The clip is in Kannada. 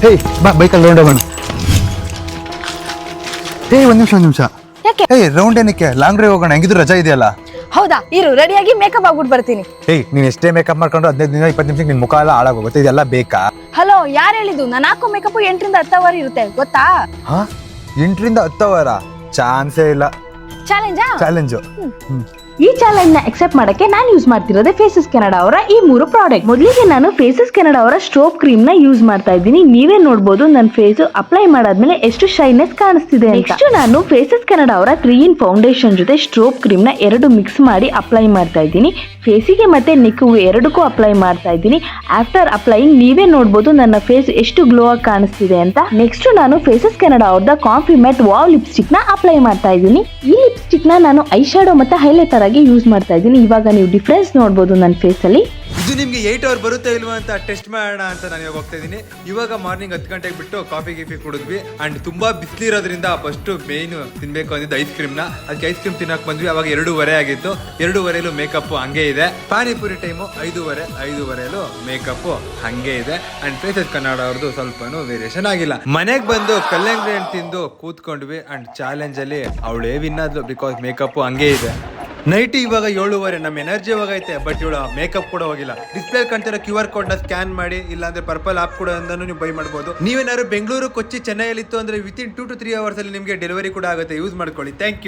ಹೇ ಬಾ ಬೈಕಲ್ಲಿ ರೌಂಡ್ ಹೋಗೋಣ. ಹೇ ಒಂದು ನಿಮಿಷ. ಯಾಕೆ? ಹೇ ರೌಂಡ್ ಏನಕ್ಕೆ, ಲಾಂಗ್ ಡ್ರೈವ್ ಹೋಗೋಣ, ಹೆಂಗಿದ್ರು ರಜಾ ಇದೆಯಲ್ಲ. ಹೌದಾ, ಇರು ರೆಡಿಯಾಗಿ ಮೇಕಪ್ ಆಗ್ಬಿಟ್ಟು ಬರ್ತೀನಿ. ಏಯ್ ನೀನ್ ಎಷ್ಟೇ ಮೇಕಪ್ ಮಾಡ್ಕೊಂಡು 15 ದಿನ 20 ನಿಮಿಷಕ್ಕೆ ನಿನ್ ಮುಖ ಎಲ್ಲ ಹಾಳಾಗೋಗುತ್ತೆ, ಇದೆಲ್ಲ ಬೇಕಾ? ಹಲೋ, ಯಾರು ಹೇಳಿದ್ದು? ನಾನು ಹಾಕೋ ಮೇಕಪ್ 8 ರಿಂದ 10 ಅವರ್ ಇರುತ್ತೆ ಗೊತ್ತಾ? ಹಾ 8 ರಿಂದ 10 ಅವರ? ಚಾನ್ಸೇ ಇಲ್ಲ. ಚಾಲೆಂಜು. ಈ ಚಾಲೆಂಜ್ ನ ಅಕ್ಸೆಪ್ಟ್ ಮಾಡಕ್ಕೆ ನಾನು ಯೂಸ್ ಮಾಡ್ತಿರೋದೇ ಫೇಸಸ್ ಕೆನಡಾ ಅವರ ಈ 3 ಪ್ರಾಡಕ್ಟ್. ಮೊದಲಿಗೆ ನಾನು ಫೇಸಸ್ ಕೆನಡಾ ಅವರ ಸ್ಟ್ರೋಬ್ ಕ್ರೀಮ್ ನ ಯೂಸ್ ಮಾಡ್ತಾ ಇದ್ದೀನಿ. ನೀವೇ ನೋಡಬಹುದು ನನ್ನ ಫೇಸ್ ಅಪ್ಲೈ ಮಾಡಾದ್ಮೇಲೆ ಎಷ್ಟು ಶೈನೆಸ್ ಕಾಣಿಸ್ತಿದೆ ಅಂತ. ನೆಕ್ಸ್ಟ್ ನಾನು ಫೇಸಸ್ ಕೆನಡಾ ಅವರ 3 in ಫೌಂಡೇಶನ್ ಜೊತೆ ಸ್ಟ್ರೋಬ್ ಕ್ರೀಮ್ ನ 2 ಮಿಕ್ಸ್ ಮಾಡಿ ಅಪ್ಲೈ ಮಾಡ್ತಾ ಇದ್ದೀನಿ. ಫೇಸಿಗೆ ಮತ್ತೆ ನೆಕ್ಕು ಎರಡಕ್ಕೂ ಅಪ್ಲೈ ಮಾಡ್ತಾ ಇದ್ದೀನಿ. ಆಫ್ಟರ್ ಅಪ್ಲೈಯಿಂಗ್ ನೀವೇ ನೋಡಬಹುದು ನನ್ನ ಫೇಸ್ ಎಷ್ಟು ಗ್ಲೋ ಆಗಿ ಕಾಣಿಸ್ತಿದೆ ಅಂತ. ನೆಕ್ಸ್ಟ್ ನಾನು ಫೇಸಸ್ ಕೆನಡಾ ಅವ್ರದ ಕಾಫಿ ಮ್ಯಾಟ್ ವಾವ್ ಲಿಪ್ಸ್ಟಿಕ್ ನ ಅಪ್ಲೈ ಮಾಡ್ತಾ ಇದ್ದೀನಿ. ಈ ಲಿಪ್ಸ್ಟಿಕ್ ನ ನಾನು ಐ ಶಾಡೋ ಮತ್ತೆ ಹೈಲೈಟರ್ ಆಗಿ ಯೂಸ್ ಮಾಡ್ತಾ ಇದ್ದೀನಿ. ಇವಾಗ ನೀವು ಡಿಫ್ರೆನ್ಸ್ ನೋಡಬಹುದು ನನ್ನ ಫೇಸ್ ಅಲ್ಲಿ. ಇದು ನಿಮ್ಗೆ 8 ಅವರ್ ಬರುತ್ತೆ ಇಲ್ವಾ ಅಂತ ಟೆಸ್ಟ್ ಮಾಡೋಣ ಅಂತ ನಾನು ಇವಾಗ ಹೋಗ್ತಾ ಇದ್ದೀನಿ. ಇವಾಗ ಮಾರ್ನಿಂಗ್ 10 ಗಂಟೆಗೆ ಬಿಟ್ಟು ಕಾಫಿ ಕುಡಿದ್ವಿ. ಅಂಡ್ ತುಂಬಾ ಬಿಸಿಲಿರೋದ್ರಿಂದ ಫಸ್ಟ್ ಮೇನ್ ತಿನ್ಬೇಕು ಅಂದಿದ್ದು ಐಸ್ ಕ್ರೀಮ್ ನ. ಅದಕ್ಕೆ ಐಸ್ ಕ್ರೀಮ್ ತಿನ್ನಕ್ ಬಂದ್ವಿ. ಅವಾಗ 2:30 ಆಗಿತ್ತು. 2:30 ಮೇಕಪ್ ಹಂಗೆ ಇದೆ. ಪಾನಿಪುರಿ ಟೈಮು 5:30 ಮೇಕಪ್ ಹಂಗೆ ಇದೆ. ಅಂಡ್ ಫೇಸಸ್ ಕನ್ನಡ ಅವ್ರದ್ದು ಸ್ವಲ್ಪನೂ ವೇರಿಯೇಷನ್ ಆಗಿಲ್ಲ. ಮನೆಗೆ ಬಂದು ಕಲ್ಲಂಗಡಿ ಹಣ್ಣು ತಿಂದು ಕೂತ್ಕೊಂಡ್ವಿ. ಅಂಡ್ ಚಾಲೆಂಜ್ ಅಲ್ಲಿ ಅವಳೇ ವಿನ್ ಆದ್ಲು, ಬಿಕಾಸ್ ಮೇಕಪ್ ಹಂಗೆ ಇದೆ. ನೈಟ್ ಇವಾಗ 7:30. ನಮ್ಮ ಎನರ್ಜಿ ಹೋಗೈತೆ, ಬಟ್ ಇವಳ ಮೇಕಪ್ ಕೂಡ ಹೋಗಿಲ್ಲ. ಡಿಸ್ಪ್ಲೇ ಕಾಣ್ತಿರೋ QR ಕೋಡ್ ನ ಸ್ಕ್ಯಾನ್ ಮಾಡಿ, ಇಲ್ಲಾಂದ್ರೆ ಪರ್ಪಲ್ ಆಪ್ ಕೂಡ ನೀವು ಬೈ ಮಾಡಬಹುದು. ನೀವೇನಾದ್ರು ಬೆಂಗಳೂರು, ಕೊಚ್ಚಿ, ಚೆನ್ನೈಯಲ್ಲಿ ಇತ್ತು ಅಂದ್ರೆ ವಿತಿನ್ 2 to 3 ಅವರ್ಸ್ ಅಲ್ಲಿ ನಿಮಗೆ ಡೆಲಿವರಿ ಕೂಡ ಆಗುತ್ತೆ. ಯೂಸ್ ಮಾಡ್ಕೊಳ್ಳಿ. Thank you.